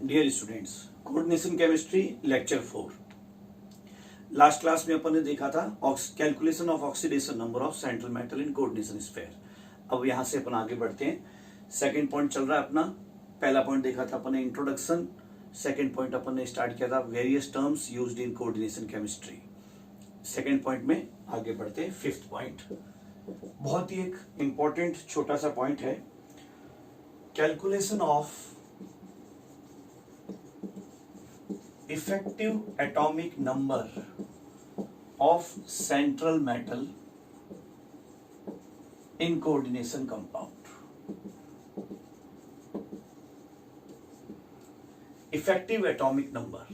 Dear students, coordination chemistry lecture 4। Last class में अपन ने देखा था calculation of oxidation number of central metal in coordination sphere. अब यहां से अपन आगे बढ़ते हैं। सेकंड पॉइंट चल रहा है अपना। पहला पॉइंट देखा था अपन ने इंट्रोडक्शन। सेकंड पॉइंट अपन ने स्टार्ट किया था various terms used in coordination chemistry. Second point में आगे बढ़ते हैं। फिफ्थ पॉइंट बहुत ही एक इंपॉर्टेंट छोटा सा पॉइंट है, calculation of effective atomic number of central metal in coordination compound. Effective atomic number,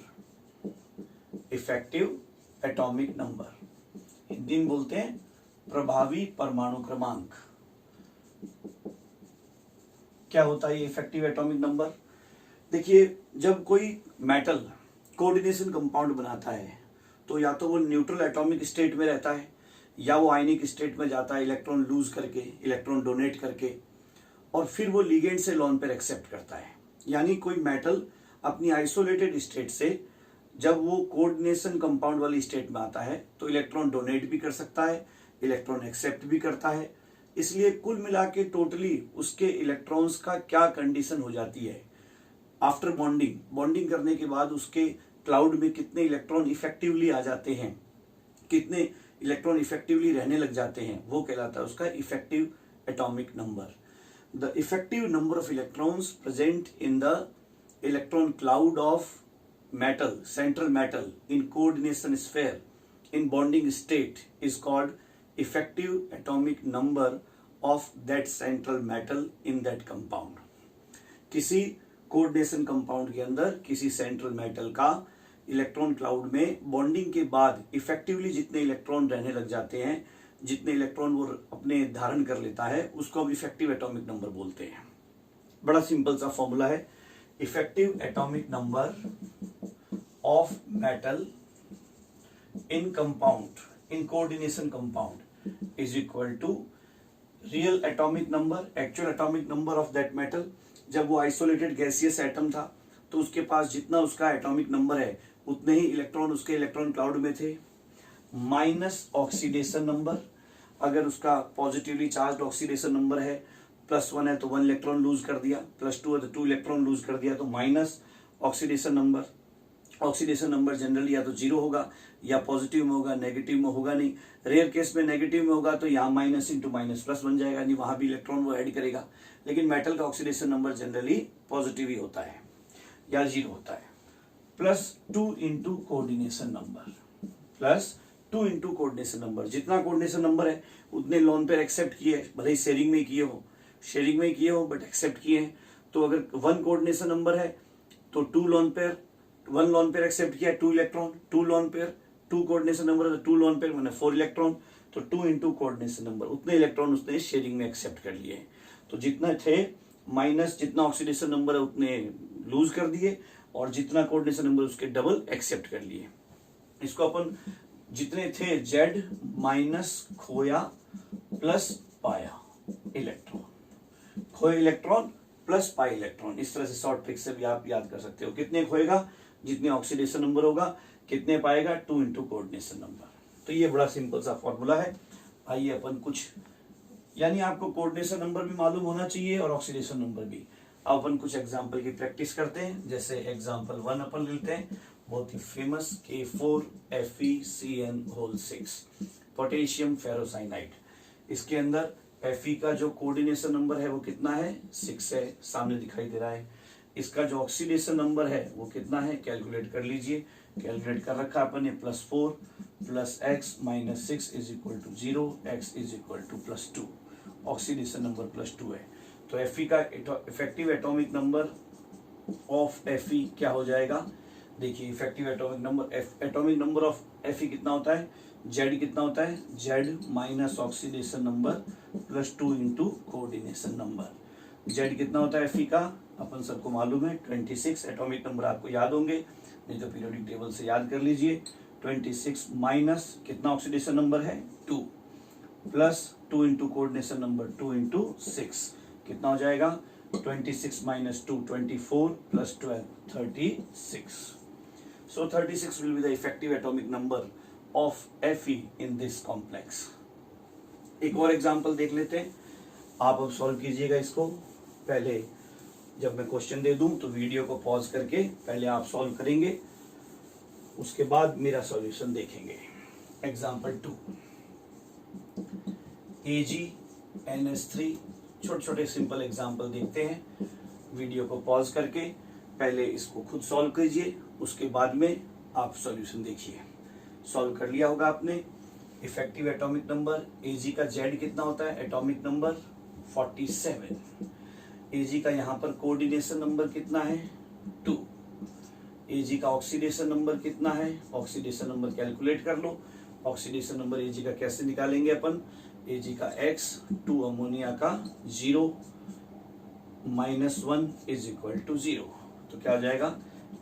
effective atomic number Hindi में बोलते हैं प्रभावी परमाणु क्रमांक। क्या होता है ये इफेक्टिव एटॉमिक नंबर? देखिए, जब कोई मेटल कोऑर्डिनेशन कंपाउंड बनाता है तो या तो वो न्यूट्रल एटॉमिक स्टेट में रहता है या वो आयनिक स्टेट में जाता है, इलेक्ट्रॉन लूज करके, इलेक्ट्रॉन डोनेट करके, और फिर वो लिगेंड से लोन पेयर एक्सेप्ट करता है। यानी कोई मेटल अपनी आइसोलेटेड स्टेट से जब वो कोऑर्डिनेशन कंपाउंड वाली स्टेट में आता है तो इलेक्ट्रॉन डोनेट भी कर सकता है, इलेक्ट्रॉन एक्सेप्ट भी करता है। इसलिए कुल मिला के टोटली उसके इलेक्ट्रॉन्स का क्या कंडीशन हो जाती है आफ्टर बॉन्डिंग करने के बाद उसके क्लाउड में कितने इलेक्ट्रॉन इफेक्टिवली आ जाते हैं, कितने इलेक्ट्रॉन इफेक्टिवली रहने लग जाते हैं, वो कहलाता है उसका effective atomic number. The effective number of electrons present in the electron cloud of metal, central metal in coordination sphere in bonding state is called effective atomic number of that central metal in that compound. किसी coordination compound के अंदर किसी central metal का electron cloud में bonding के बाद effectively जितने electron रहने लग जाते हैं, जितने इलेक्ट्रॉन वो अपने धारण कर लेता है, उसको हम इफेक्टिव एटॉमिक नंबर बोलते हैं। बड़ा सिंपल सा फॉर्मूला है, effective atomic number of metal in compound, in coordination compound is equal to real atomic number, actual atomic number of that metal. जब वो आइसोलेटेड गैसियस एटम था तो उसके पास जितना उसका एटॉमिक नंबर है उतने ही इलेक्ट्रॉन उसके इलेक्ट्रॉन क्लाउड में थे, माइनस ऑक्सीडेशन नंबर। अगर उसका पॉजिटिवली चार्ज ऑक्सीडेशन नंबर है +1 है तो 1 इलेक्ट्रॉन लूज कर दिया, +2 है तो 2 इलेक्ट्रॉन लूज कर दिया, तो minus oxidation number. Oxidation number generally या तो 0 होगा या पॉजिटिव में होगा, नेगेटिव में होगा नहीं। रेयर केस में नेगेटिव में होगा तो यहाँ माइनस इंटू माइनस प्लस बन जाएगा, नहीं वहां भी इलेक्ट्रॉन वो ऐड करेगा। लेकिन मेटल का ऑक्सीडेशन नंबर जनरली पॉजिटिव ही होता है या 0 होता है। +2 into coordination number, +2 into coordination number. जितना कोऑर्डिनेशन नंबर है उतने लोन पेयर एक्सेप्ट किए, भले ही शेयरिंग में किए हो बट एक्सेप्ट किए हैं। तो अगर 1 कोऑर्डिनेशन नंबर है तो 2 lone pair, 1 lone pair except किया 2 electron, 2 lone pair, 2 coordination number है तो 2 लोन पेयर मैंने 4 इलेक्ट्रॉन, तो 2 इंटू कोऑर्डिनेशन नंबर, उतने इलेक्ट्रॉन उसने शेयरिंग में एक्सेप्ट कर लिए। तो जितने थे माइनस जितना ऑक्सीडेशन नंबर है उतने लूज कर दिए, और जितना कोऑर्डिनेशन नंबर उसके डबल एक्सेप्ट कर लिए। इसको अपन जितने थे जेड माइनस खोया प्लस पाया इलेक्ट्रॉन, खोए इलेक्ट्रॉन प्लस पाई इलेक्ट्रॉन, इस तरह से शॉर्ट ट्रिक से भी आप याद कर सकते हो। कितने खोएगा जितने ऑक्सीडेशन नंबर होगा, कितने पाएगा 2 इंटू कोऑर्डिनेशन नंबर। तो ये बड़ा सिंपल सा फॉर्मूला है। आइए अपन कुछ, यानी आपको कोऑर्डिनेशन नंबर भी मालूम होना चाहिए और ऑक्सीडेशन नंबर भी। अब अपन कुछ एग्जांपल की प्रैक्टिस करते हैं। जैसे एग्जांपल 1 अपन लेते हैं, बहुत ही फेमस K4FeCN6 पोटेशियम फेरोसाइनाइड। इसके अंदर Fe का जो कोऑर्डिनेशन नंबर है वो कितना है, 6 है, सामने दिखाई दे रहा है। इसका जो ऑक्सीडेशन नंबर है वो कितना है, कैलकुलेट कर लीजिए। कैलकुलेट कर रखा अपन ने, +4 + x - 6 = 0, x = +2। ऑक्सीडेशन नंबर +2 है। तो Fe का effective atomic number of Fe क्या हो जाएगा? देखिए, effective atomic number of Fe कितना होता है, Z कितना होता है, Z minus oxidation number +2 into coordination number. Z कितना होता है Fe का, अपन सबको मालूम है 26। एटॉमिक नंबर आपको याद होंगे, नहीं तो पीरियोडिक टेबल से याद कर लीजिए। 26 माइनस कितना ऑक्सीडेशन नंबर है 2, +2 इंटू कोऑर्डिनेशन नंबर 2 इंटू 6 कितना हो जाएगा 26 minus 2, 24 plus 12, 36. So 36 will be the effective atomic number of Fe in this complex. एक और एग्जांपल देख लेते हैं, आप अब सॉल्व कीजिएगा इसको। पहले जब मैं क्वेश्चन दे दूं तो वीडियो को पॉज करके पहले आप सॉल्व करेंगे, उसके बाद मेरा सॉल्यूशन देखेंगे। एग्जांपल 2, AgNH3, छोटे छोटे सिंपल एग्जांपल देखते हैं। वीडियो को पॉज करके पहले इसको खुद सॉल्व कीजिए, उसके बाद में आप सॉल्यूशन देखिए। सॉल्व कर लिया होगा आपने। इफेक्टिव एटॉमिक नंबर Ag का Z कितना होता है, एटॉमिक नंबर 47। Ag का यहाँ पर कोऑर्डिनेशन नंबर कितना है, 2। Ag का ऑक्सीडेशन नंबर कितना है, ऑक्सीडेशन नंबर कैलकुलेट कर लो। ऑक्सीडेशन नंबर Ag का कैसे निकालेंगे अपन, Ag का X, 2 अमोनिया का 0 -1 इज इक्वल टू 0, तो क्या हो जाएगा,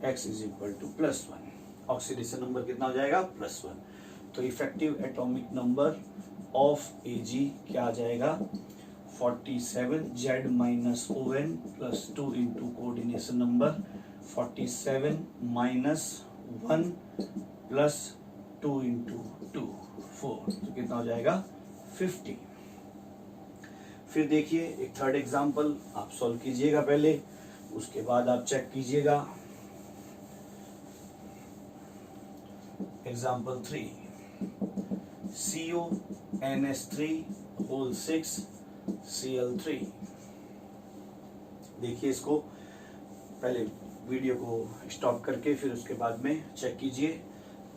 X is equal to +1। Oxidation number कितना हो जाएगा, +1। तो effective atomic number of Ag क्या आ जाएगा, 47 Z minus ON plus 2 into coordination number 47 minus 1 plus 2 into 2, 4, तो कितना हो जाएगा, 50। फिर देखिए एक थर्ड एग्जांपल आप सॉल्व कीजिएगा पहले, उसके बाद आप चेक कीजिएगा। Example 3, CONH3 whole 6 Cl3। देखिए इसको पहले वीडियो को स्टॉप करके फिर उसके बाद में चेक कीजिए।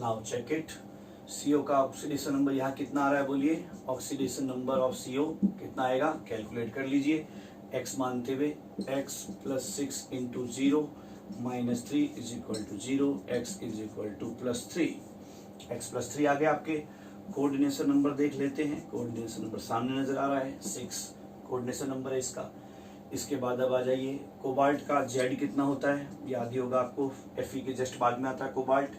Now check it. CO का ऑक्सीडेशन नंबर यहाँ कितना आ रहा है, बोलिए। ऑक्सीडेशन नंबर ऑफ CO कितना आएगा, कैलकुलेट कर लीजिए। X मानते हुए X + 6 × 0 - 3 is equal to 0, X is equal to +3। X + 3 आ गया आपके। कोऑर्डिनेशन नंबर देख लेते हैं। कोऑर्डिनेशन नंबर सामने नजर आ रहा है, 6 कोऑर्डिनेशन नंबर है इसका। इसके बाद अब आ जाइए, कोबाल्ट का Z कितना होता है, याद ही होगा आपको, Fe के जस्ट बाद में आता है कोबाल्ट,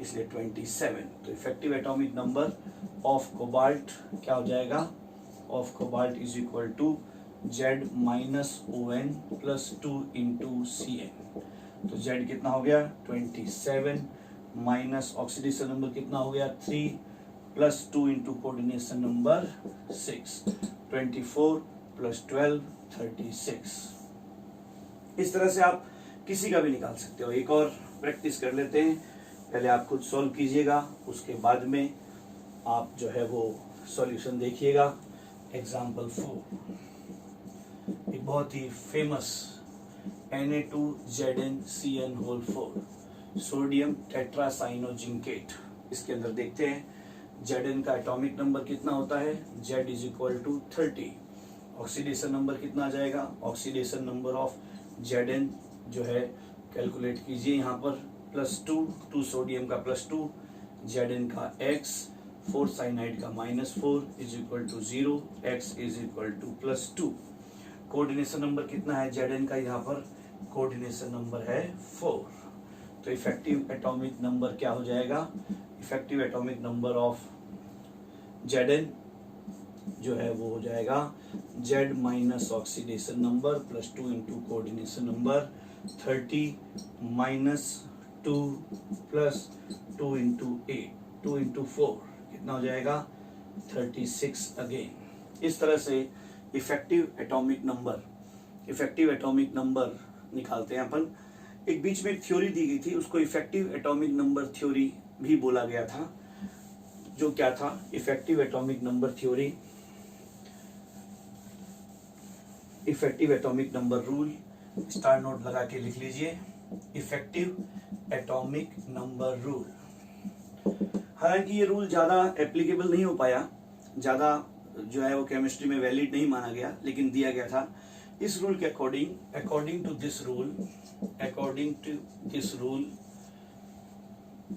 इसलिए 27। तो effective atomic number of cobalt क्या हो जाएगा, of cobalt is equal to Z minus ON plus 2 into Cn। तो Z कितना हो गया, 27 माइनस ऑक्सीडेशन नंबर कितना हो गया, 3 प्लस 2 इंटू कोऑर्डिनेशन नंबर 6, 24 + 12, 36। इस तरह से आप किसी का भी निकाल सकते हो। एक और प्रैक्टिस कर लेते हैं, पहले आप खुद सॉल्व कीजिएगा, उसके बाद में आप जो है वो सॉल्यूशन देखिएगा। एग्जाम्पल 4, एक बहुत ही फेमस Na2ZnCN होल 4 सोडियम टेट्रासाइनोजिंकेट। इसके अंदर देखते हैं Zn का एटॉमिक नंबर कितना होता है, Z is equal to 30। Oxidation number कितना आ जाएगा, ऑक्सीडेशन नंबर ऑफ Zn जो है कैलकुलेट कीजिए यहाँ पर, +2 सोडियम का +2, Zn का X, 4 साइनाइड का -4 is equal to 0, X is equal to +2। Coordination number कितना है Zn का, यहाँ पर कोऑर्डिनेशन नंबर है 4। तो इफेक्टिव एटॉमिक नंबर क्या हो जाएगा, effective atomic number of Zn जो है वो हो जाएगा Z minus oxidation number +2 into coordination number 30 - 2 + 2 into 8, 2 into 4 कितना हो जाएगा, 36 अगेन। इस तरह से इफेक्टिव एटॉमिक नंबर निकालते हैं अपन। एक बीच में एक थ्योरी दी गई थी, उसको इफेक्टिव एटॉमिक नंबर थ्योरी भी बोला गया था। जो क्या था, effective atomic number theory, effective atomic number rule, star note लगा के लिख लीजिए, इफेक्टिव एटॉमिक नंबर रूल। हालांकि ये रूल ज्यादा एप्लीकेबल नहीं हो पाया, ज्यादा जो है वो केमिस्ट्री में वैलिड नहीं माना गया, लेकिन दिया गया था। इस रूल के according to this rule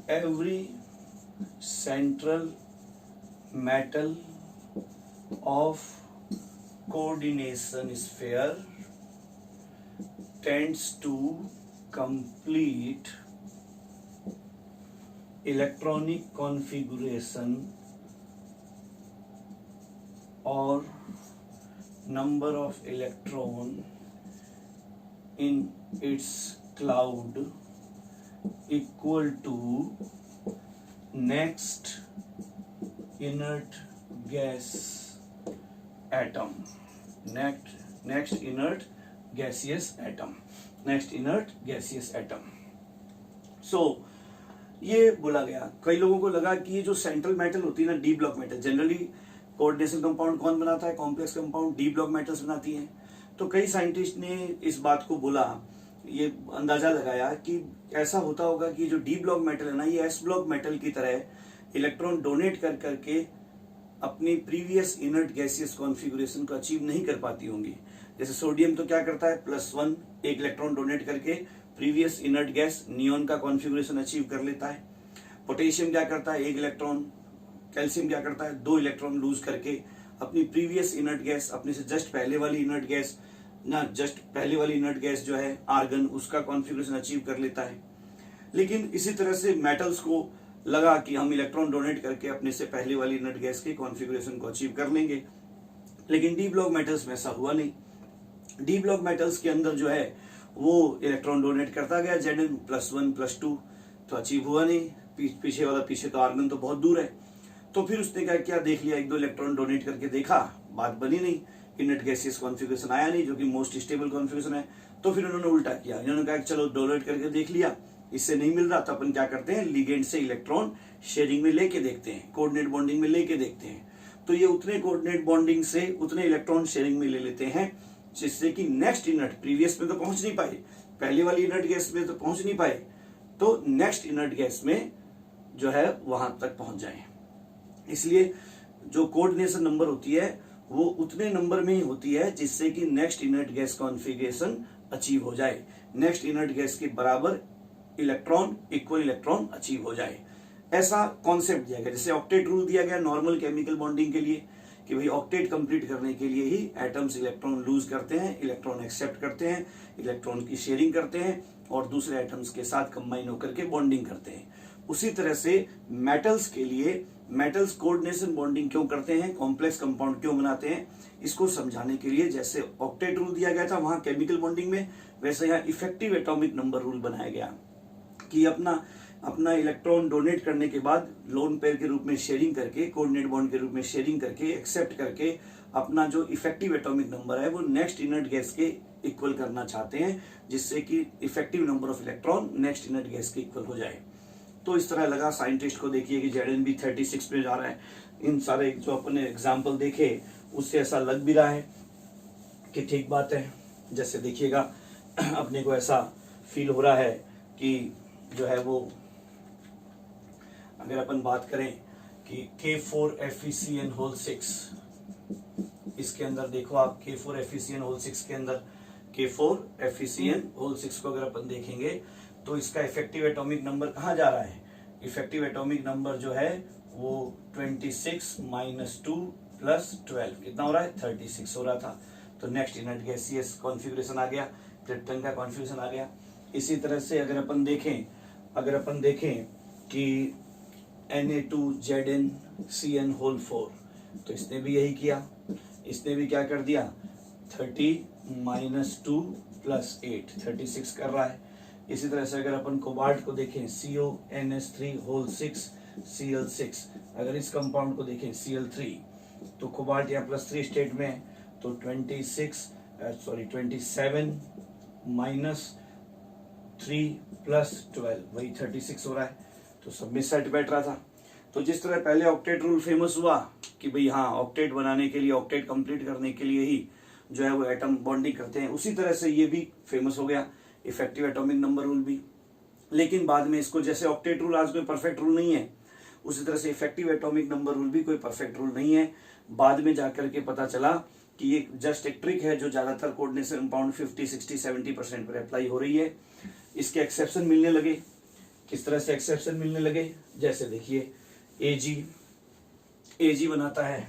every central metal of coordination sphere tends to complete electronic configuration or number of electron in its cloud equal to next inert gas atom. Next inert gaseous atom. Next inert gaseous atom. So ये बोला गया। कई लोगों को लगा कि ये जो सेंट्रल मेटल होती है ना, D block metal, generally coordination compound कौन बनाता है? Complex compound D block metals बनाती हैं। तो कई साइंटिस्ट ने इस बात को बोला, ये अंदाजा लगाया कि ऐसा होता होगा कि जो डी ब्लॉक मेटल है ना, ये एस ब्लॉक मेटल की तरह इलेक्ट्रॉन डोनेट कर करके अपनी प्रीवियस इनर्ट गैसियस कॉन्फ़िगरेशन को अचीव नहीं कर पाती होंगी। जैसे सोडियम तो क्या करता है, +1 एक इलेक्ट्रॉन डोनेट करके प्रीवियस इनर्ट गैस नियोन का कॉन्फ़िगरेशन अचीव कर लेता है। पोटेशियम क्या करता है, 1 इलेक्ट्रॉन। कैल्शियम क्या करता है, 2 इलेक्ट्रॉन लूज करके अपनी प्रीवियस इनर्ट गैस, अपने से जस्ट पहले वाली इनर्ट गैस जो है आर्गन, उसका कॉन्फ़िगरेशन अचीव कर लेता है। लेकिन इसी तरह से मेटल्स को लगा कि हम इलेक्ट्रॉन डोनेट करके अपने से पहले वाली इनर्ट गैस के कॉन्फ़िगरेशन को अचीव कर लेंगे। लेकिन डी ब्लॉक मेटल्स में ऐसा हुआ नहीं। डी ब्लॉक मेटल्स के अंदर जो है वो इलेक्ट्रॉन डोनेट करता गया, Zn +1 +2, तो अचीव हुआ नहीं। पीछे वाला, पीछे तो आर्गन तो बहुत दूर है। तो फिर उसने क्या देख लिया, 1-2 इलेक्ट्रॉन डोनेट करके देखा, बात बनी नहीं, इनर्ट गैसियस कॉन्फ़िगरेशन आया नहीं, जो कि मोस्ट स्टेबल कॉन्फ़िगरेशन है। तो फिर उन्होंने उल्टा किया, इन्होंने कहा चलो डोनेट करके देख लिया, इससे नहीं मिल रहा तो अपन क्या करते हैं, लिगेंड से इलेक्ट्रॉन शेयरिंग में लेके देखते हैं, कोऑर्डिनेट बॉन्डिंग में लेके देखते हैं। तो ये उतने कोऑर्डिनेट बॉन्डिंग से उतने इलेक्ट्रॉन शेयरिंग में ले लेते हैं जिससे कि नेक्स्ट इनर्ट, प्रीवियस में तो पहुंच नहीं पाए, पहले वाली इनर्ट गैस में तो पहुंच नहीं पाए, तो नेक्स्ट इनर्ट गैस में जो है वहां तक पहुंच जाए। इसलिए जो कोऑर्डिनेशन नंबर होती है वो उतने नंबर में ही होती है जिससे कि next inert gas configuration achieve हो जाए, नेक्स्ट इनर्ट गैस के बराबर इलेक्ट्रॉन, इक्वल इलेक्ट्रॉन अचीव हो जाए। ऐसा कॉन्सेप्ट दिया गया। जैसे ऑक्टेट रूल दिया गया नॉर्मल केमिकल बॉन्डिंग के लिए कि भाई ऑक्टेट कंप्लीट करने के लिए ही एटम्स इलेक्ट्रॉन लूज करते हैं, इलेक्ट्रॉन एक्सेप्ट करते हैं, इलेक्ट्रॉन की शेयरिंग करते हैं और दूसरे एटम्स के साथ कंबाइन होकर के बॉन्डिंग करते हैं। उसी तरह से मेटल्स के लिए, मेटल्स कोऑर्डिनेशन बॉन्डिंग क्यों करते हैं, कॉम्प्लेक्स कंपाउंड क्यों बनाते हैं, इसको समझाने के लिए जैसे ऑक्टेट रूल दिया गया था वहां केमिकल बॉन्डिंग में, वैसे यहाँ इफेक्टिव एटॉमिक नंबर रूल बनाया गया कि अपना इलेक्ट्रॉन डोनेट करने के बाद लोन पेयर के रूप में शेयरिंग करके, कोऑर्डिनेट बॉन्ड के रूप में शेयरिंग करके, एक्सेप्ट करके अपना जो इफेक्टिव एटॉमिक नंबर है वो नेक्स्ट इनर्ट गैस के इक्वल करना चाहते हैं, जिससे कि effective number of electron next inert gas के इक्वल हो जाए। तो इस तरह लगा साइंटिस्ट को, देखिए कि Zn भी 36 पे जा रहा है। इन सारे जो अपने एग्जाम्पल देखे उससे ऐसा लग भी रहा है कि ठीक बात है। जैसे देखिएगा अपने को ऐसा फील हो रहा है कि जो है वो, अगर अपन बात करें कि K4FeCN6, इसके अंदर देखो आप K4FeCN6 के अंदर K4FeCN6 को अगर अपन देखेंगे तो इसका इफेक्टिव एटॉमिक नंबर कहाँ जा रहा है, इफेक्टिव एटॉमिक नंबर जो है वो 26 - 2 + 12 कितना हो रहा है, 36 हो रहा था। तो नेक्स्ट इनर्ट गैसियस कॉन्फ़िगरेशन आ गया, क्रिप्टन का कॉन्फ़िगरेशन आ गया। इसी तरह से अगर अपन देखें कि Na2ZnCN4, तो इसने भी यही किया, इसने भी क्या कर दिया, 30 - 2 + 8 36 कर रहा है। इसी तरह से अगर अपन कोबाल्ट को देखें CONS3 Cl6, अगर इस कंपाउंड को देखें Cl3, तो कोबाल्ट यहाँ +3 स्टेट में, तो 27 - 3 + 12 वही 36 हो रहा है। तो सब में सेट बैठ रहा था। तो जिस तरह पहले ऑक्टेट रूल फेमस हुआ कि भाई हाँ, ऑक्टेट बनाने के लिए, ऑक्टेट कंप्लीट करने के लिए ही जो है वो एटम बॉन्डिंग करते हैं, उसी तरह से ये भी फेमस हो गया, इफेक्टिव एटॉमिक नंबर रूल भी। लेकिन बाद में इसको, जैसे ऑक्टेट रूल आज कोई परफेक्ट रूल नहीं है, उसी तरह से इफेक्टिव एटॉमिक नंबर रूल भी कोई परफेक्ट रूल नहीं है। बाद में जाकर के पता चला कि ये जस्ट एक ट्रिक है जो ज्यादातर कोऑर्डिनेशन कंपाउंड 50, 60, 70% पर अप्लाई हो रही है। इसके एक्सेप्शन मिलने लगे। किस तरह से एक्सेप्शन मिलने लगे, जैसे देखिए AG बनाता है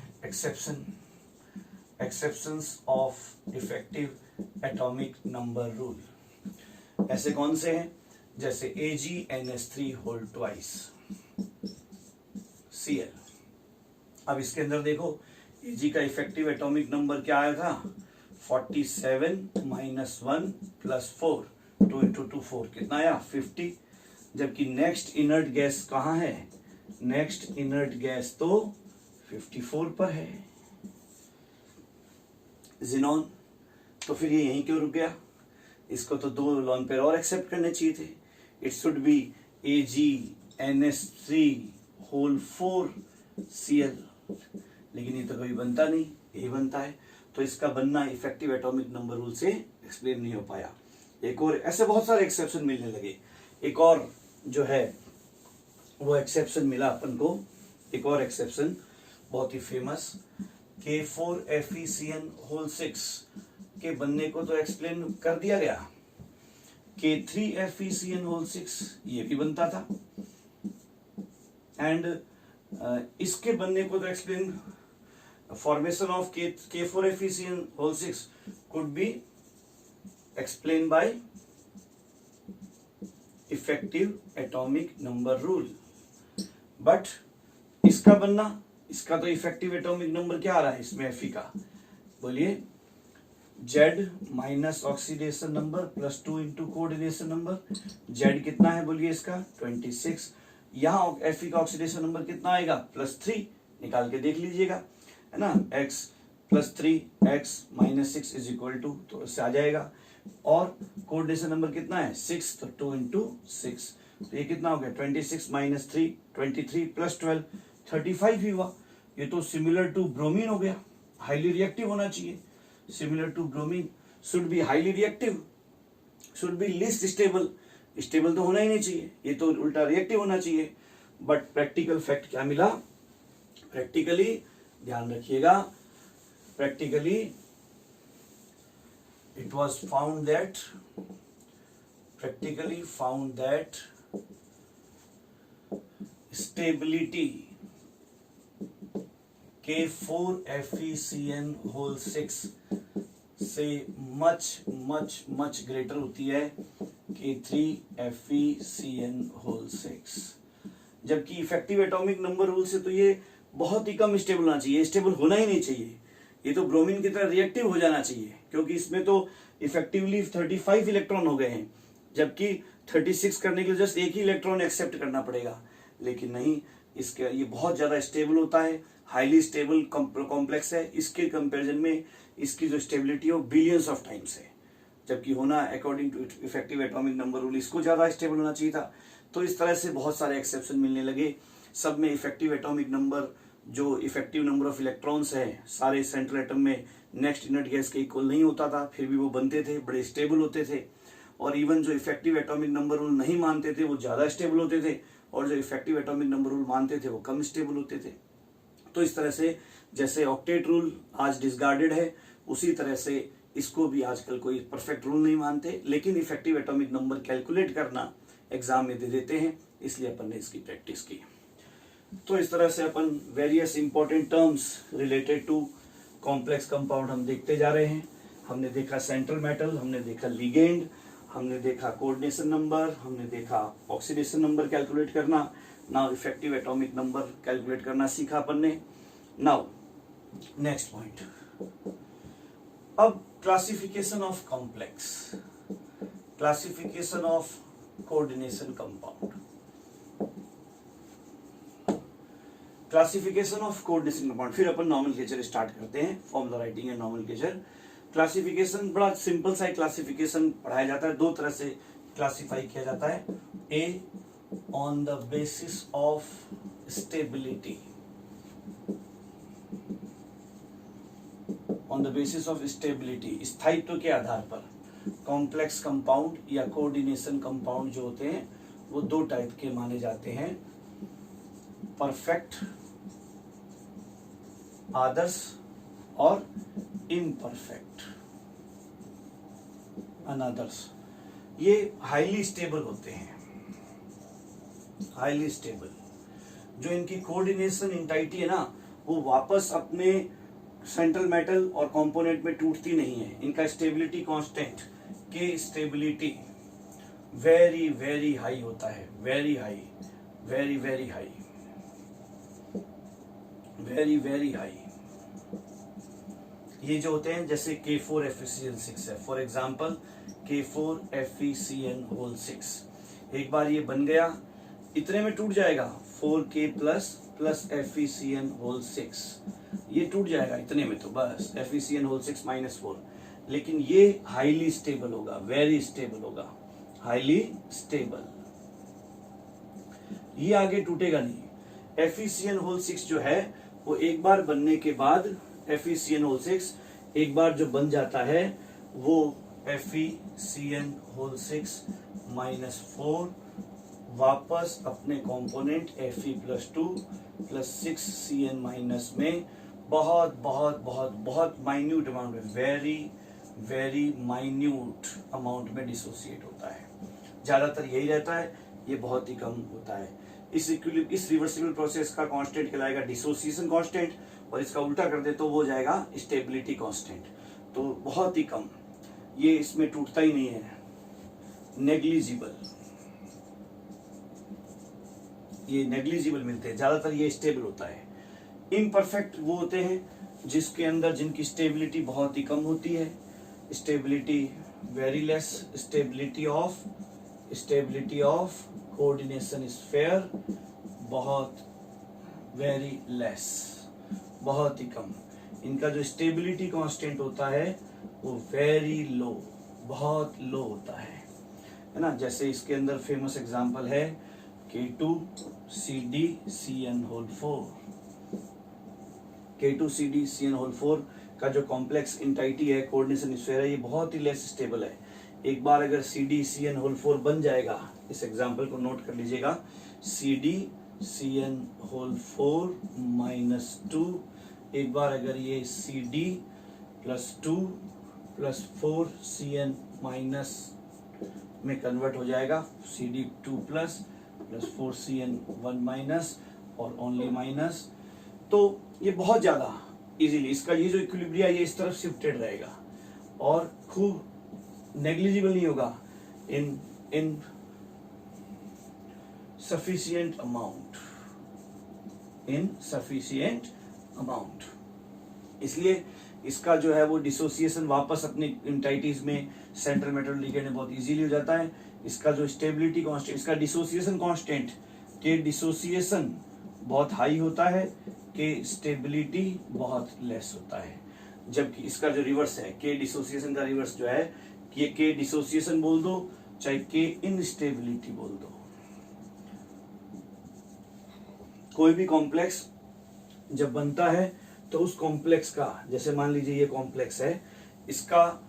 exceptions of effective atomic number rule. ऐसे कौन से हैं, जैसे AgNH3 Cl। अब इसके अंदर देखो Ag का इफेक्टिव एटॉमिक नंबर क्या आया था, 47 माइनस 1 प्लस 4, 2 इंटू 2 4, कितना आया 50। जबकि नेक्स्ट इनर्ट गैस कहाँ है, नेक्स्ट इनर्ट गैस तो 54 पर है, जिनॉन। तो फिर ये यहीं क्यों रुक गया, इसको तो 2 लोन पेयर और एक्सेप्ट करने चाहिए थे। It should be AgNH3 whole 4Cl, लेकिन ये तो कभी बनता नहीं, यही बनता है। तो इसका बनना इफेक्टिव एटॉमिक नंबर रूल से एक्सप्लेन नहीं हो पाया। एक और ऐसे बहुत सारे एक्सेप्शन मिलने लगे। एक और जो है वो एक्सेप्शन मिला अपन को, एक और एक्सेप्शन बहुत ही फेमस, K4FeCN होल 6 के बनने को तो एक्सप्लेन कर दिया गया। K3FeCN होल 6 ये भी बनता था, एंड इसके बनने को तो explain, formation of K4FeCN whole 6 could be explained by effective atomic number rule, but इसका बनना, इसका तो इफेक्टिव एटॉमिक नंबर क्या आ रहा है इसमें Fe का, बोलिए Z minus oxidation number plus 2 into coordination number. Z कितना है बोलिए इसका 26, यहाँ Fe का ऑक्सीडेशन नंबर कितना आएगा +3, निकाल के देख लीजिएगा, है ना, x plus 3 x minus 6 is equal to, तो इससे आ जाएगा। और कोऑर्डिनेशन नंबर कितना है 6, तो 2 इंटू 6, तो ये कितना हो गया 26 माइनस 3 23 प्लस 12 35 ही हुआ। ये तो सिमिलर टू ब्रोमीन हो गया, हाईली रिएक्टिव होना चाहिए। Similar to bromine should be highly reactive, should be least stable, stable तो होना ही नहीं चाहिए, ये तो उल्टा रिएक्टिव होना चाहिए। बट प्रैक्टिकल फैक्ट क्या मिला, प्रैक्टिकली ध्यान रखिएगा, practically it was found that stability K4FeCN whole 6 से मच ग्रेटर होती है K3FeCN होल 6। जबकि इफेक्टिव एटॉमिक नंबर रूल से तो ये बहुत ही कम स्टेबल होना चाहिए, स्टेबल होना ही नहीं चाहिए, ये तो ब्रोमीन की तरह रिएक्टिव हो जाना चाहिए, क्योंकि इसमें तो इफेक्टिवली 35 इलेक्ट्रॉन हो गए हैं, जबकि 36 करने के लिए जस्ट एक ही इलेक्ट्रॉन एक्सेप्ट करना पड़ेगा। लेकिन नहीं, इसके ये बहुत ज्यादा स्टेबल होता है, हाईली स्टेबल कॉम्प्लेक्स है, इसके कंपैरिजन में इसकी जो स्टेबिलिटी है बिलियंस ऑफ टाइम्स है, जबकि होना according to effective atomic number rule इसको ज्यादा स्टेबल होना चाहिए था। तो इस तरह से बहुत सारे एक्सेप्शन मिलने लगे, सब में इफेक्टिव एटॉमिक नंबर, जो इफेक्टिव नंबर ऑफ इलेक्ट्रॉन्स है सारे सेंट्रल एटम में नेक्स्ट इनर्ट गैस के इक्वल नहीं होता था, फिर भी वो बनते थे, बड़े स्टेबल होते थे। और इवन जो इफेक्टिव एटॉमिक नंबर रूल नहीं मानते थे वो ज्यादा स्टेबल होते थे, और जो इफेक्टिव एटॉमिक नंबर रूल मानते थे वो कम स्टेबल होते थे। तो इस तरह से जैसे ऑक्टेट रूल आज डिसगार्डेड है, उसी तरह से इसको भी आजकल कोई परफेक्ट रूल नहीं मानते, लेकिन इफेक्टिव एटॉमिक नंबर कैलकुलेट करना एग्जाम में दे देते हैं, इसलिए अपन ने इसकी प्रैक्टिस की। तो इस तरह से अपन various important terms related to complex compound हम देखते जा रहे हैं। हमने देखा सेंट्रल मेटल, हमने देखा लिगेंड, हमने देखा कोऑर्डिनेशन नंबर, हमने देखा ऑक्सीडेशन नंबर कैलकुलेट करना। Now effective atomic number calculate करना सीखा अपन ने। नाउ नेक्स्ट पॉइंट, अब classification of complex, classification of coordination compound, classification of coordination compound. फिर अपन नॉमेनक्लेचर स्टार्ट करते हैं, formula writing and nomenclature. Classification बड़ा सिंपल सा क्लासिफिकेशन पढ़ाया जाता है, दो तरह से क्लासिफाई किया जाता है। A on the basis of stability, on the basis of stability, स्थायित्व के आधार पर। कॉम्प्लेक्स कंपाउंड या कोऑर्डिनेशन कंपाउंड जो होते हैं वो दो टाइप के माने जाते हैं, परफेक्ट आदर्श और इम्परफेक्ट अनादर्श। ये हाईली स्टेबल होते हैं, हाईली स्टेबल। जो इनकी कोऑर्डिनेशन इंटाइटी है ना, वो वापस अपने सेंट्रल मेटल और कंपोनेंट में टूटती नहीं है, इनका स्टेबिलिटी कांस्टेंट के स्टेबिलिटी वेरी वेरी हाई होता है, very high, very very high, very very high. ये जो होते हैं जैसे K4FeCN6 है, फॉर एग्जाम्पल K4FeCN6, एक बार ये बन गया, इतने में टूट जाएगा, 4K प्लस FeCN6, ये टूट जाएगा इतने में, तो बस FeCN6 -4, लेकिन ये हाईली स्टेबल होगा, वेरी स्टेबल होगा, हाईली स्टेबल, ये आगे टूटेगा नहीं। FeCN6 जो है वो एक बार बनने के बाद, FeCN6 एक बार जो बन जाता है वो FeCN6 -4 वापस अपने कंपोनेंट Fe+2 + 6Cn- में बहुत बहुत बहुत बहुत माइन्यूट अमाउंट में, वेरी वेरी माइन्यूट अमाउंट में डिसोसिएट होता है। ज्यादातर यही रहता है, ये बहुत ही कम होता है। इस रिवर्सिबल प्रोसेस का कांस्टेंट कहलाएगा डिसोसिएशन कांस्टेंट, और इसका उल्टा कर दे तो वो जाएगा स्टेबिलिटी कांस्टेंट। तो बहुत ही कम, ये इसमें टूटता ही नहीं है, नेग्लिजिबल, ये नेग्लिजिबल मिलते हैं, ज्यादातर ये स्टेबल होता है। इम्परफेक्ट वो होते हैं जिसके अंदर जिनकी स्टेबिलिटी बहुत ही कम होती है, stability very less, stability of coordination sphere बहुत वेरी लेस, बहुत ही कम। इनका जो स्टेबिलिटी कांस्टेंट होता है वो वेरी लो, बहुत लो होता है ना। जैसे इसके अंदर फेमस एग्जांपल है K2CdCN4, K2CdCN4 का जो कॉम्प्लेक्स इंटाइटी है, कोऑर्डिनेशन स्फीयर है, ये बहुत ही लेस स्टेबल है। एक बार अगर CdCN4 बन जाएगा, इस एग्जांपल को नोट कर लीजिएगा, CdCN4 -2, एक बार अगर ये CD+2 + 4Cn- में कन्वर्ट हो जाएगा, CD2+ + 4Cn1- और ओनली माइनस, तो ये बहुत ज्यादा इजीली, इसका ये जो इक्विलिब्रिया ये इस तरफ शिफ्टेड रहेगा और खूब नेग्लिजिबल नहीं होगा इन सफिशिएंट अमाउंट, इसलिए इसका जो है वो डिसोसिएशन वापस अपनी इंटाइटीज में सेंट्रल मेटल लिगेंड में बहुत इजीली हो जाता है। इसका जो स्टेबिलिटी कांस्टेंट, इसका डिसोसिएशन कांस्टेंट, के डिसोसिएशन बहुत हाई होता है, के स्टेबिलिटी बहुत लेस होता है। जबकि इसका जो रिवर्स है, के डिसोसिएशन का रिवर्स जो है, कि के डिसोसिएशन बोल दो चाहे के इनस्टेबिलिटी बोल दो, कोई भी कॉम्प्लेक्स जब बनता है तो उस कॉम्प्लेक्स का, जैसे मान लीजिए ये कॉम्प्लेक्स है, इसका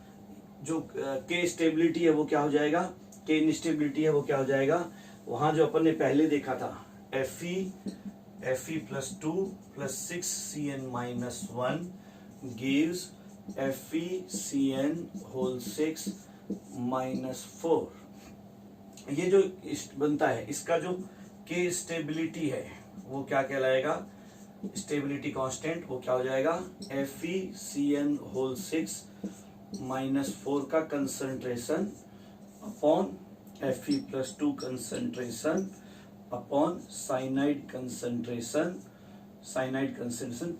जो के स्टेबिलिटी है वो क्या हो जाएगा, के इनस्टेबिलिटी है वो क्या हो जाएगा, वहां जो अपन ने पहले देखा था Fe+2 + 6Cn-1 gives FeCN6 -4, ये जो बनता है, इसका जो के स्टेबिलिटी है वो क्या कहलाएगा, स्टेबिलिटी कांस्टेंट वो क्या हो जाएगा, FeCN6 -4 का concentration upon Fe+2 concentration upon cyanide concentration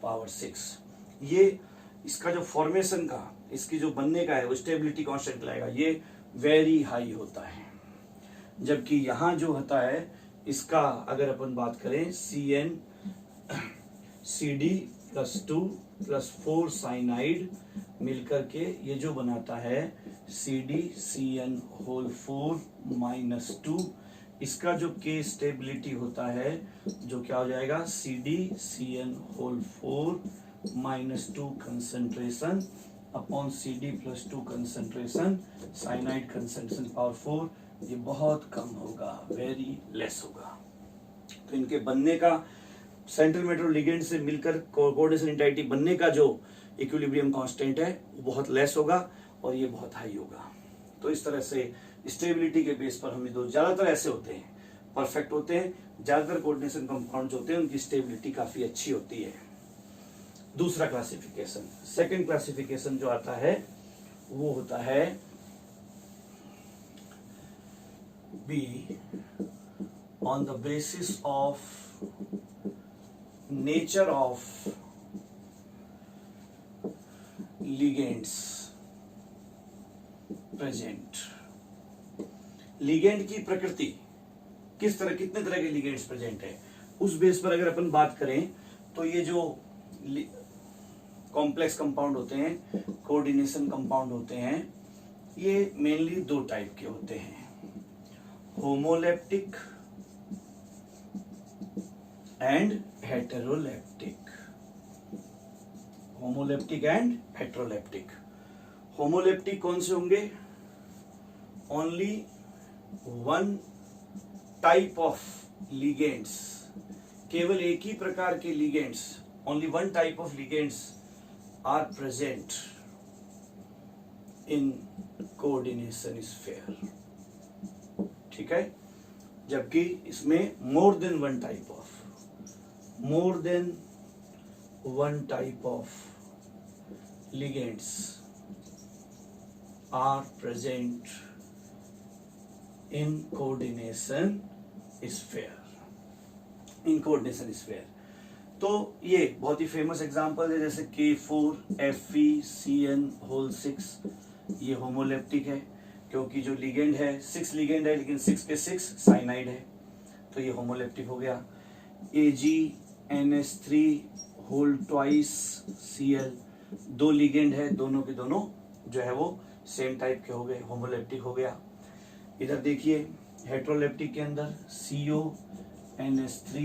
power 6। ये इसका जो फॉर्मेशन का, इसकी जो बनने का है वो स्टेबिलिटी कांस्टेंट लाएगा, ये वेरी हाई होता है। जबकि यहाँ जो होता है इसका, अगर अपन बात करें CD+2 + 4 साइनाइड मिलकर के ये जो बनाता है CdCN4 -2, इसका जो के स्टेबिलिटी होता है जो क्या हो जाएगा, CdCN4 -2 concentration upon CD+2 concentration cyanide concentration power 4, ये बहुत कम होगा, वेरी लेस होगा। तो इनके बनने का, सेंट्रल मेटल लिगेंड से मिलकर कोऑर्डिनेशन इंटाइटी बनने का जो इक्विलिब्रियम कांस्टेंट है वो बहुत लेस होगा और ये बहुत हाई होगा। तो इस तरह से स्टेबिलिटी के बेस पर हमें दो, ज्यादातर ऐसे होते हैं, परफेक्ट होते हैं, ज्यादातर कोऑर्डिनेशन कंपाउंड होते हैं उनकी स्टेबिलिटी काफी अच्छी होती है। दूसरा क्लासिफिकेशन, सेकंड क्लासिफिकेशन जो आता है वो होता है be on the basis of ligands present. Ligand की प्रकृति, कितने तरह के लिगेंड्स प्रेजेंट है, उस बेस पर अगर अपन बात करें तो ये जो कॉम्प्लेक्स कंपाउंड होते हैं, कोऑर्डिनेशन कंपाउंड होते हैं, ये मेनली दो टाइप के होते हैं, homoleptic and heteroleptic. Homoleptic and heteroleptic. Homoleptic कौन से होंगे? Only one type of ligands, केवल एक ही प्रकार के ligands, only one type of ligands are present in coordination sphere. ठीक है, जबकि इसमें more than one type of ligands are present in coordination sphere. तो ये बहुत ही फेमस एग्जांपल है, जैसे K4FeCN6, ये होमोलेप्टिक है क्योंकि जो लिगेंड है 6 लिगेंड है, लेकिन 6 के 6 साइनाइड है, तो ये होमोलेप्टिक हो गया। AgNH3 2 लिगेंड है, दोनों के दोनों जो है वो सेम टाइप के हो गए, होमोलेप्टिक हो गया। इधर देखिए हेटेरोलेप्टिक के अंदर CONH3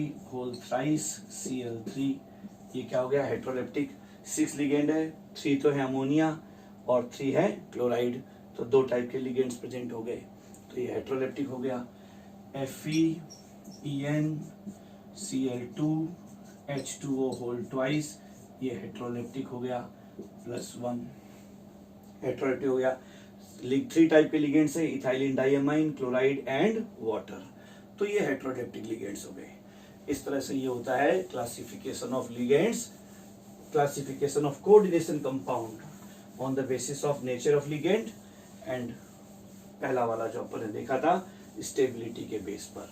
ये क्या हो गया? हेटेरोलेप्टिक। 6 लिगेंड है, 3 तो है अमोनिया और 3 है क्लोराइड, तो दो टाइप के लिगेंड्स प्रेजेंट हो गए, तो ये हेटेरोलेप्टिक हो गया। FeCN Cl2H2O ये हेटेरोलेप्टिक हो गया, +1 हेटेरोलेप्टिक हो गया। 3 टाइप के लिगेंड्स है, ethylene diamine, chloride and water, तो ये हेटेरोलेप्टिक लिगेंड्स हो गए। इस तरह से ये होता है classification of ligands, classification of coordination compound on the basis of nature of ligand, and पहला वाला जो अपन ने देखा था स्टेबिलिटी के बेस पर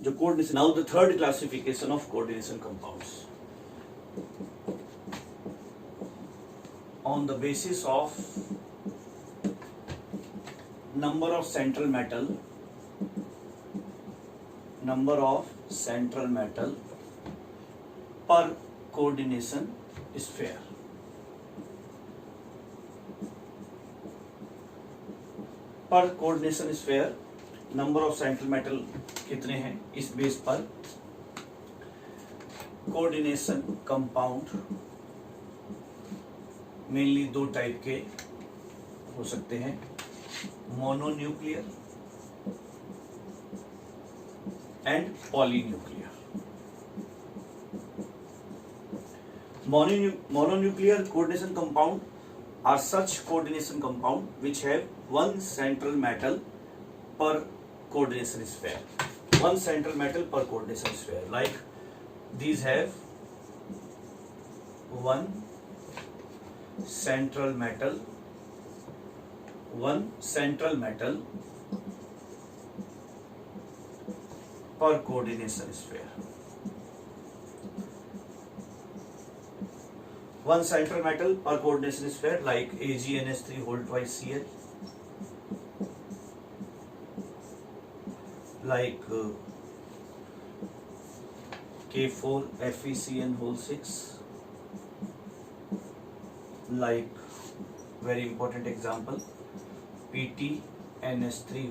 जो coordination. Now the third classification of coordination compounds on the basis of number of central metal per coordination sphere। पर coordination sphere number of central metal कितने हैं, इस बेस पर कोऑर्डिनेशन कंपाउंड मेनली दो type के हो सकते हैं, mononuclear and polynuclear. Mononuclear coordination compound are such coordination compound which have one central metal per coordination sphere. One central metal per coordination sphere. Like these have one central metal per coordination sphere. One central metal per coordination sphere like AgNH3 like K4FeCN6, like very important example PtNH3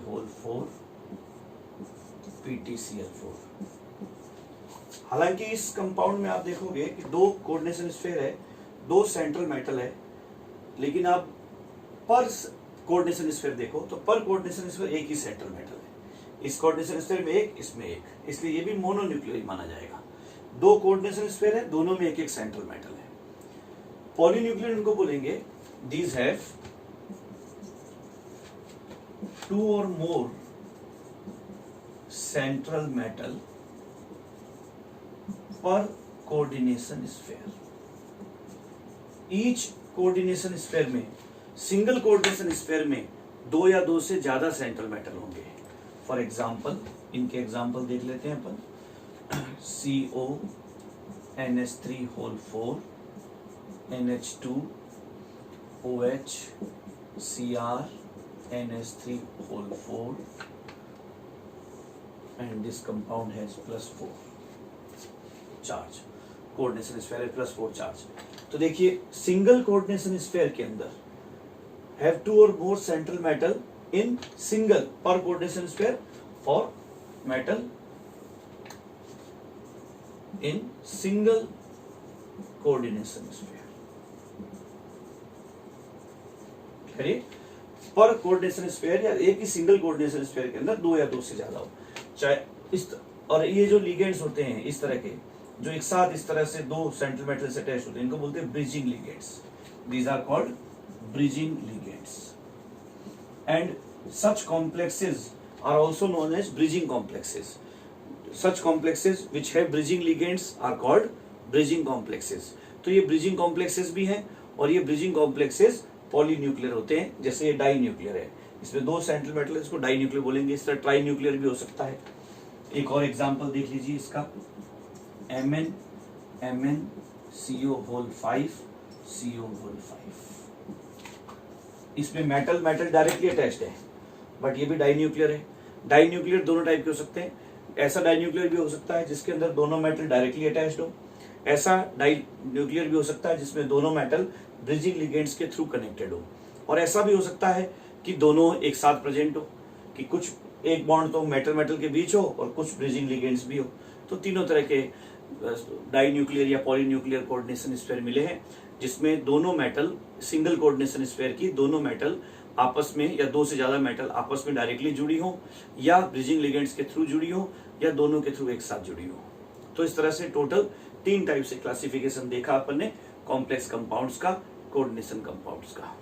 PtCl4। हालांकि इस compound में आप देखोगे कि दो coordination sphere है, दो central metal है, लेकिन आप पर कोऑर्डिनेशन स्फीयर देखो तो पर कोऑर्डिनेशन स्फीयर एक ही सेंट्रल मेटल है, इस कोऑर्डिनेशन स्फीयर में एक, इसमें एक, इसलिए ये भी मोनोन्यूक्लियर माना जाएगा। दो कोऑर्डिनेशन स्फीयर है, दोनों में एक एक सेंट्रल मेटल है। पॉलीन्यूक्लियर इनको बोलेंगे these have 2 or more central metal per coordination sphere। Each coordination sphere में, सिंगल कोऑर्डिनेशन स्फीयर में 2 या 2 से ज्यादा सेंट्रल मेटल होंगे। फॉर एग्जाम्पल इनके एग्जाम्पल देख लेते हैं अपन। CONH3 NH2 OH Cr NH3 whole 4 and this compound has +4 charge, coordination sphere है +4 चार्ज। तो देखिए सिंगल कोऑर्डिनेशन स्फीयर के अंदर हैव 2 और मोर सेंट्रल मेटल इन सिंगल पर coordination sphere for metal in single coordination sphere. पर कोऑर्डिनेशन स्फीयर या एक ही सिंगल कोऑर्डिनेशन स्फीयर के अंदर 2 या 2 से ज्यादा हो, चाहे इस और ये जो लिगेंड्स होते हैं इस तरह के जो एक साथ इस तरह से 2 सेंट्रल मेटल से अटैच होते हैं, इनको बोलते हैं bridging ligands. These are called bridging ligands and such complexes are also known as bridging complexes. Such complexes which have bridging ligands are called bridging complexes. तो ये ब्रिजिंग कॉम्प्लेक्सेस भी हैं और ये ब्रिजिंग कॉम्प्लेक्सेस पॉलीन्यूक्लियर होते हैं, जैसे ये डाई न्यूक्लियर है, इसमें 2 सेंट्रल मेटल है, इसको डाई न्यूक्लियर बोलेंगे। इस तरह ट्राई न्यूक्लियर भी हो सकता है। एक और एग्जांपल देख लीजिए इसका, MnCO होल 5 CO होल 5। इसमें मेटल डायरेक्टली अटैच्ड है बट ये भी डाई न्यूक्लियर है। डाई न्यूक्लियर दोनों टाइप के हो सकते हैं। ऐसा डाई न्यूक्लियर भी हो सकता है जिसके अंदर दोनों मेटल डायरेक्टली अटैच्ड हो। ऐसा डाई न्यूक्लियर भी हो सकता है जिसमें दोनों मेटल ब्रिजिंग लिगेंड्स के थ्रू कनेक्टेड हो। और ऐसा भी हो सकता है कि दोनों एक साथ प्रेजेंट हो, कि कुछ एक बॉन्ड तो मेटल के बीच हो और कुछ ब्रिजिंग लिगेंड्स भी हो। तो तीनों तरह के डाई न्यूक्लियर या पॉलीन्यूक्लियर कोऑर्डिनेशन स्फीयर मिले हैं, जिसमें दोनों मेटल सिंगल कोऑर्डिनेशन स्फीयर की दोनों मेटल आपस में या 2 से ज्यादा मेटल आपस में डायरेक्टली जुड़ी हो या ब्रिजिंग लिगेंड्स के थ्रू जुड़ी हो या दोनों के थ्रू एक साथ जुड़ी हो। तो इस तरह से टोटल 3 टाइप से क्लासिफिकेशन देखा अपन ने कॉम्प्लेक्स कंपाउंड्स का, कोऑर्डिनेशन कंपाउंड्स का।